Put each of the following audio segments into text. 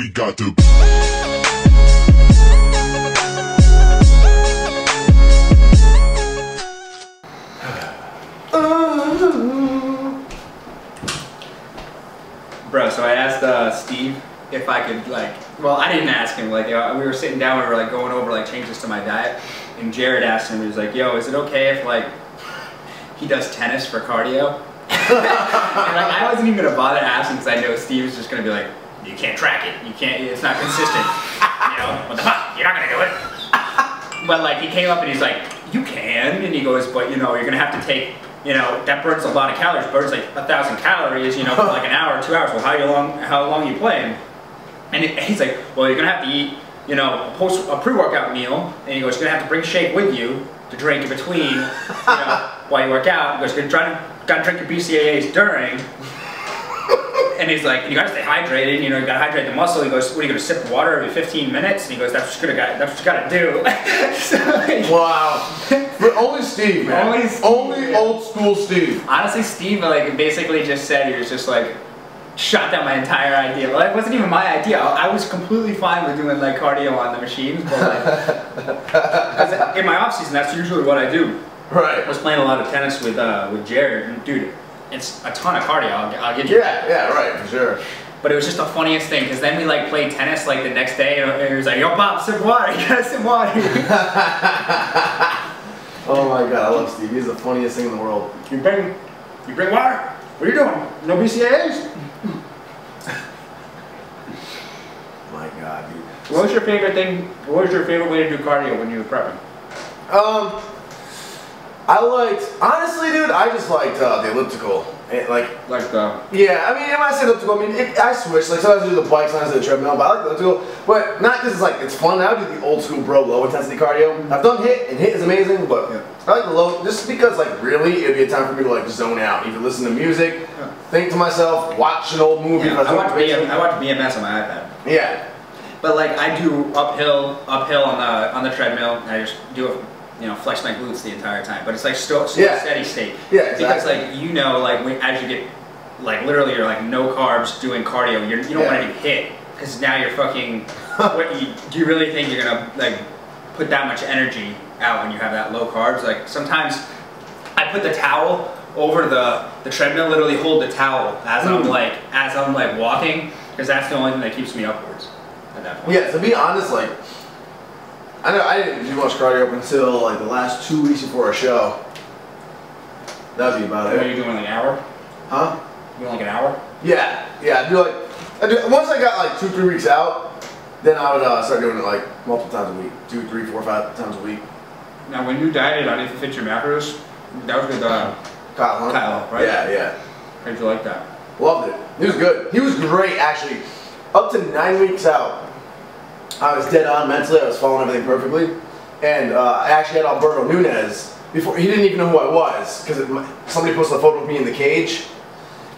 we got to. Bro, so I asked Steve if I could, like, well, I didn't ask him, like, we were sitting down, we were like going over like changes to my diet, and Jared asked him, he was like, yo, is it okay if like he does tennis for cardio? And like, I wasn't even gonna bother asking because I know Steve was just gonna be like, you can't track it, you can't, it's not consistent, you know, what the fuck, you're not gonna do it. But like, he came up and he's like, you can, and he goes, but you know, you're gonna have to take, you know, that burns a lot of calories, burns like 1,000 calories, you know, for like an hour, 2 hours. Well, how long are you playing? And he's like, well, you're gonna have to eat, you know, a pre-workout meal, and he goes, you're gonna have to bring shake with you to drink in between, you know, while you work out. He goes, you're gonna gotta drink your BCAAs during. And he's like, you gotta stay hydrated, you know, you gotta hydrate the muscle. He goes, what are you gonna sip water every 15 minutes? And he goes, that's what you gotta do. So, like, wow. But only Steve, man. Only old school Steve. Honestly, Steve like basically just said, he was just like, shot down my entire idea. Well, it wasn't even my idea. I was completely fine with doing like cardio on the machines, but like, in my off season, that's usually what I do. Right. I was playing a lot of tennis with Jared, and dude, it's a ton of cardio. I'll give you. Yeah, right, for sure. But it was just the funniest thing, because then we like played tennis like the next day, and he was like, yo, Bob, sip water. You gotta sip water. Oh my god, I love Steve. He's the funniest thing in the world. You bring water? What are you doing? No BCAAs? My god, dude. What was your favorite thing? What was your favorite way to do cardio when you were prepping? Honestly, dude, I just liked the elliptical. Yeah, I mean, when I say elliptical, I mean, I switch. Like, sometimes I do the bike, sometimes I do the treadmill, but I like the elliptical. But not because it's like, it's fun. I would do the old school bro, low intensity cardio. I've done HIIT, and HIIT is amazing, but yeah. I like the low, just because, like, really, it'd be a time for me to, like, zone out. Either listen to music, think to myself, watch an old movie. Yeah, I watch BMS on my iPad. Yeah. But, like, I do uphill on the treadmill, and I just do it. You know, flex my glutes the entire time, but it's like still steady state. Yeah, exactly. Because like, you know, like as you get like literally you're like no carbs doing cardio, you don't want to do HIIT because now you're fucking. Do you really think you're gonna like put that much energy out when you have that low carbs? Like sometimes I put the towel over the treadmill, literally hold the towel as I'm like walking, because that's the only thing that keeps me upwards at that point. Yeah, to be honest, like. I know I didn't do much cardio up until like the last 2 weeks before our show. That would be about it. Are you doing like an hour? Huh? You doing like an hour? Yeah, I do once I got like 2-3 weeks out, then I would start doing it like multiple times a week, 2, 3, 4, 5 times a week. Now, when you dieted on If You Fit Your Macros, that was with Kyle, right? Yeah. How'd you like that? Loved it. He was good. He was great, actually. Up to 9 weeks out, I was dead on mentally. I was following everything perfectly, and I actually had Alberto Nunez before. He didn't even know who I was because somebody posted a photo of me in the cage,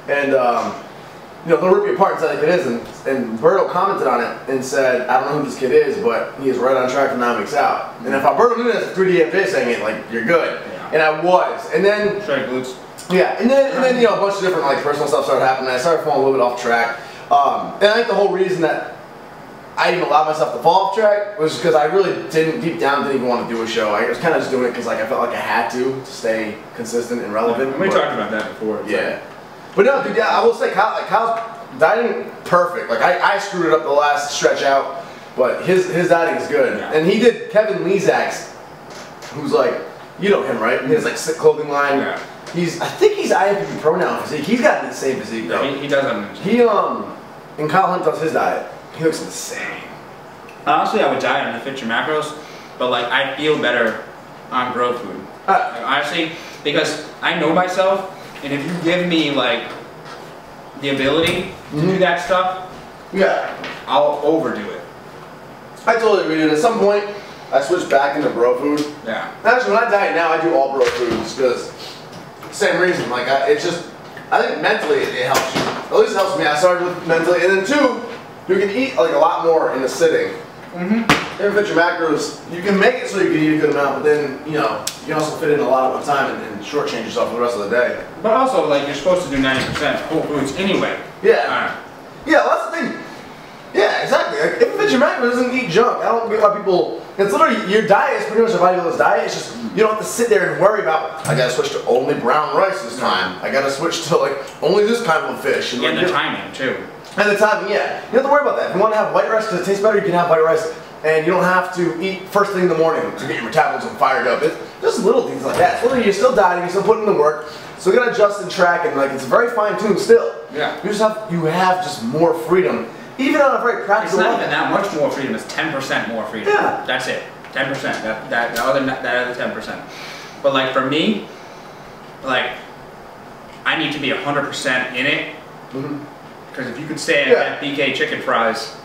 and you know, they'll rip you apart and say like it is. And Alberto commented on it and said, "I don't know who this kid is, but he is right on track for 9 weeks out." And if Alberto Nunez is 3DMJ saying it, like you're good, and I was. And then straight glutes. Yeah, and then you know, a bunch of different like personal stuff started happening. I started falling a little bit off track, and I think the whole reason that I didn't allow myself to fall off track was because I really didn't even want to do a show. I was kind of just doing it because like I felt like I had to stay consistent and relevant. Yeah, we talked about that before. Yeah, but no, dude. Yeah, I will say Kyle's dieting perfect. Like I screwed it up the last stretch out, but his dieting is good. Yeah. And he did Kevin Lezak's, who's like, you know him, right? He has like sick clothing line. Yeah. I think he's IFBB Pro now physique. He's got the same physique though. Yeah, he does have and Kyle Hunt does his diet. He looks insane. Honestly, I would diet on the Fit Your Macros, but like I feel better on growth food. Like, honestly, because I know myself, and if you give me like the ability to do that stuff, I'll overdo it. I totally agree. At some point, I switched back into bro food. Yeah. Actually, when I diet now, I do all bro foods because same reason. Like it's just, I think mentally it helps you. At least it helps me. I started with mentally, and then 2. You can eat like a lot more in a sitting. If you fit your macros, you can make it so you can eat a good amount, but then, you know, you can also fit in a lot at one time and shortchange yourself for the rest of the day. But also, like, you're supposed to do 90% whole foods anyway. Yeah. Yeah, well, that's the thing. Yeah, exactly. Like, if a vegetarian doesn't eat junk, I don't get why people. It's literally your diet is pretty much a bodybuilder's diet. It's just you don't have to sit there and worry about. I gotta switch to only brown rice this time. I gotta switch to like only this kind of a fish. And the timing too. And the timing, yeah. You don't have to worry about that. If you want to have white rice because it tastes better, you can have white rice, and you don't have to eat first thing in the morning to get your metabolism fired up. It's just little things like that. It's literally you're still dieting, you're still putting in the work, so you gotta adjust and track, and like it's very fine tuned still. Yeah. You have just more freedom. Even on a very practical level. It's not even that much more freedom, it's 10% more freedom. Yeah. That's it. 10%. That other 10%. But like for me, like I need to be 100% in it. Because if you could stay at that BK chicken fries,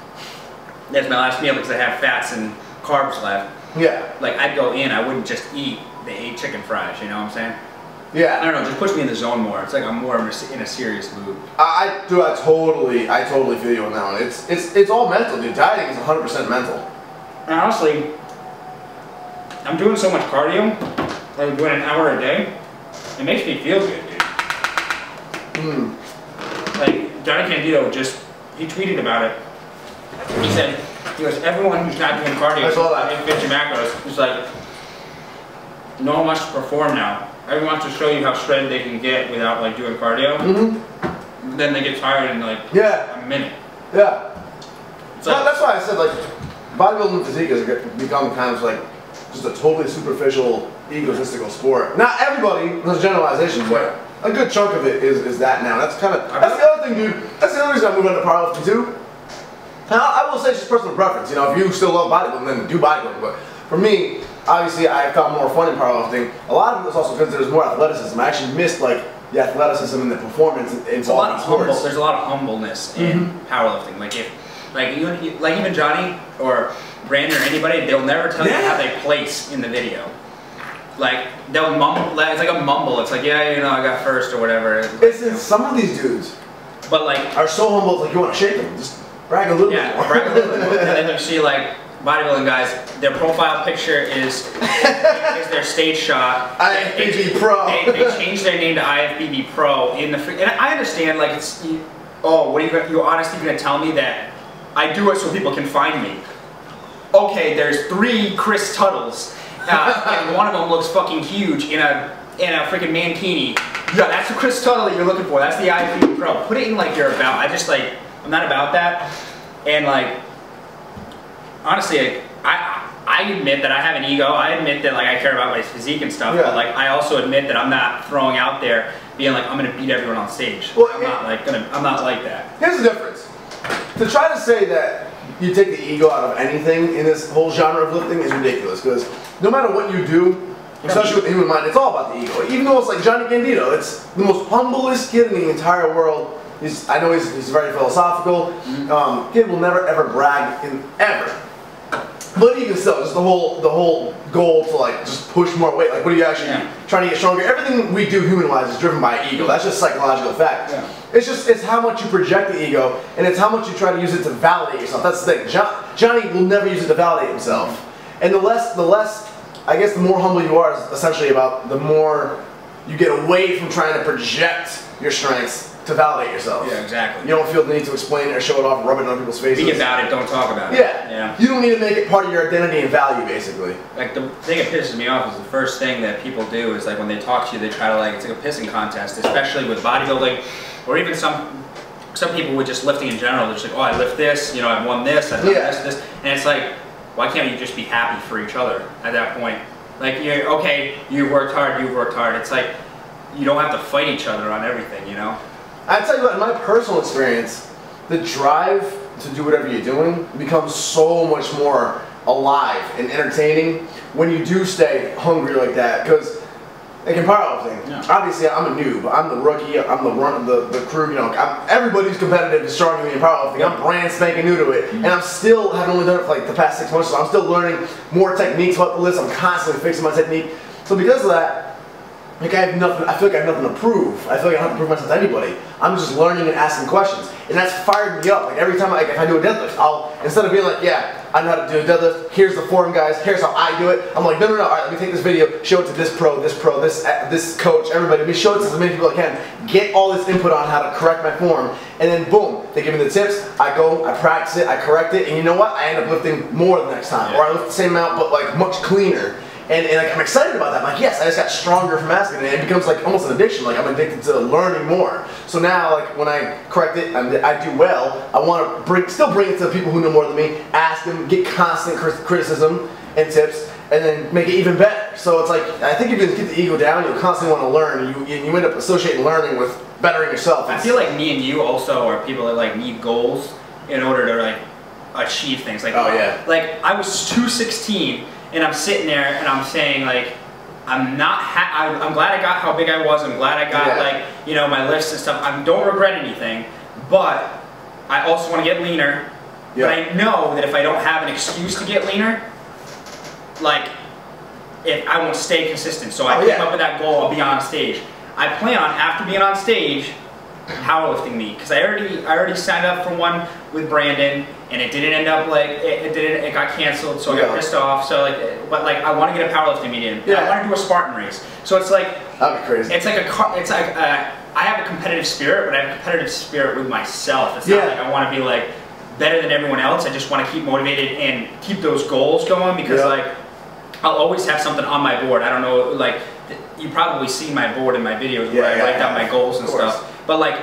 that's my last meal because I have fats and carbs left. Yeah. Like I'd go in, I wouldn't just eat the 8 chicken fries, you know what I'm saying? Yeah. I don't know, it just puts me in the zone more. It's like I'm more in a serious mood. I totally feel you on that one. It's all mental, dude. Dieting is 100% mental. And honestly, I'm doing so much cardio, like I'm doing an hour a day, it makes me feel good, dude. Like Johnny Candido he tweeted about it. He said, everyone who's not doing cardio in 50 macros is like, no one wants to perform now. Everyone wants to show you how shredded they can get without like doing cardio. Then they get tired in like a minute. Yeah. Like, that's why I said like bodybuilding physique has become kind of like just a totally superficial, egotistical sport. Not everybody, there's generalizations, but a good chunk of it is that now. That's the other thing, dude. That's the other reason I moved on to powerlifting too. And I will say it's just personal preference. You know, if you still love bodybuilding, then do bodybuilding. But for me, obviously, I found more fun in powerlifting. A lot of it was also because there's more athleticism. I actually missed like the athleticism and the performance involved in sports. There's a lot of humbleness in powerlifting. Like even Johnny or Brandon or anybody, they'll never tell you how they place in the video. Like they'll mumble. It's like a mumble. It's like I got first or whatever. Some of these dudes, but like are so humble. It's like you want to shake them. Just brag a little bit more. Brag a little bit more. And then you see like bodybuilding guys, their profile picture is their stage shot. IFBB Pro. They changed their name to IFBB Pro in the and I understand like it's what are you honestly gonna tell me that I do it so people can find me? Okay, there's 3 Chris Tuttles, and one of them looks fucking huge in a freaking mankini. Yeah, that's the Chris Tuttle that you're looking for. That's the IFBB Pro. Put it in like you're about. I'm not about that. And like, honestly, I admit that I have an ego. I admit that like I care about my physique and stuff. But like, I also admit that I'm not throwing out there being like I'm gonna beat everyone on stage. Well, I'm not like that. Here's the difference. To try to say that you take the ego out of anything in this whole genre of lifting is ridiculous, because no matter what you do, especially with the human mind, it's all about the ego. Even though it's like Johnny Candido, it's the most humblest kid in the entire world. I know he's very philosophical. Kid will never ever brag ever. But even still, just the whole goal to like just push more weight. Like, what are you actually trying to get stronger? Everything we do human-wise is driven by ego. That's just psychological fact. It's how much you project the ego, and it's how much you try to use it to validate yourself. That's the thing. Johnny will never use it to validate himself. And the less, I guess, the more humble you are, is essentially about the more you get away from trying to project your strengths to validate yourself. Yeah, exactly. You don't feel the need to explain it or show it off, rub it on people's faces. Be about it, don't talk about it. Yeah. You don't need to make it part of your identity and value, basically. Like, the thing that pisses me off is the first thing that people do is, like, when they talk to you, they try to, like, it's like a pissing contest, especially with bodybuilding, or even some people with just lifting in general. They're just like, oh, I lift this, you know, I've won this, I've done this. And it's like, why can't you just be happy for each other at that point? Like, okay, you worked hard, you've worked hard. It's like, you don't have to fight each other on everything, you know? I tell you what, in my personal experience, the drive to do whatever you're doing becomes so much more alive and entertaining when you do stay hungry like that. Because, like in powerlifting, obviously I'm a noob. I'm the rookie. I'm the crew. You know, everybody's competitive and stronger than me in powerlifting. I'm brand spanking new to it, and I'm still haven't only done it for like the past 6 months. So I'm still learning more techniques about the list. I'm constantly fixing my technique. So because of that, like I have nothing. I feel like I have nothing to prove. I feel like I don't have to prove myself to anybody. I'm just learning and asking questions, and that's fired me up. Like every time, if I do a deadlift, I'll, instead of being like, yeah, I know how to do a deadlift. Here's the form, guys. Here's how I do it. I'm like, no. All right, let me take this video, show it to this pro, this coach, everybody. Let me show it to as many people as I can. Get all this input on how to correct my form, and then boom, they give me the tips. I go, I practice it, I correct it, and you know what? I end up lifting more the next time, or I lift the same amount, but like much cleaner. And like, I'm excited about that. I'm like, yes, I just got stronger from asking, and it becomes like almost an addiction. Like I'm addicted to learning more. So now, like when I correct it, I do well. I want to still bring it to the people who know more than me. Ask them, get constant criticism and tips, and then make it even better. So it's like, I think if you get the ego down, you'll constantly want to learn. You end up associating learning with bettering yourself. I feel like me and you also are people that like need goals in order to like achieve things. Like, oh yeah. Like I was 216. And I'm sitting there and I'm saying like, I'm glad I got how big I was. I'm glad I got like, you know, my lifts and stuff. I don't regret anything, but I also want to get leaner. But I know that if I don't have an excuse to get leaner, like, I won't stay consistent. So I came up with that goal. I'll be on stage. I plan on after being on stage, powerlifting meet, because I already signed up for one with Brandon, and it didn't end up like it got canceled, so I got pissed off. So like, but like I want to get a powerlifting meet in. I want to do a Spartan race. So it's like that'd be crazy. It's like I have a competitive spirit, but I have a competitive spirit with myself. It's not like I want to be like better than everyone else. I just want to keep motivated and keep those goals going, because like I'll always have something on my board. I don't know, like you probably see my board in my videos where I write down my goals and stuff. But like,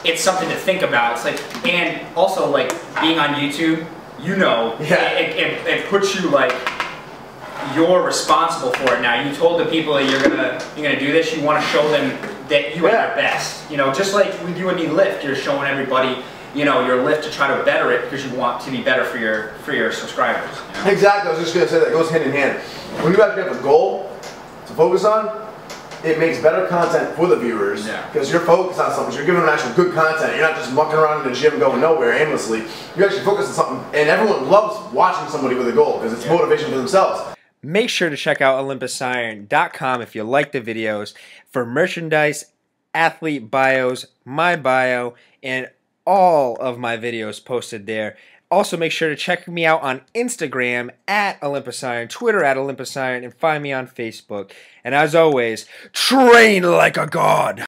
it's something to think about. It's like, and also like being on YouTube, you know, it puts you like, you're responsible for it now. You told the people that you're gonna do this. You want to show them that you are your best. You know, just like with you and me lift, you're showing everybody, you know, your lift to try to better it because you want to be better for your subscribers. You know? Exactly. I was just gonna say that goes hand in hand. When you actually have a goal to focus on, it makes better content for the viewers because you're focused on something. You're giving them actual good content. You're not just mucking around in the gym going nowhere aimlessly. You're actually focused on something, and everyone loves watching somebody with a goal because it's motivation for themselves. Make sure to check out Olympusiron.com if you like the videos for merchandise, athlete bios, my bio, and all of my videos posted there. Also, make sure to check me out on Instagram at Olympusiron, Twitter at Olympusiron, and find me on Facebook. And as always, train like a god!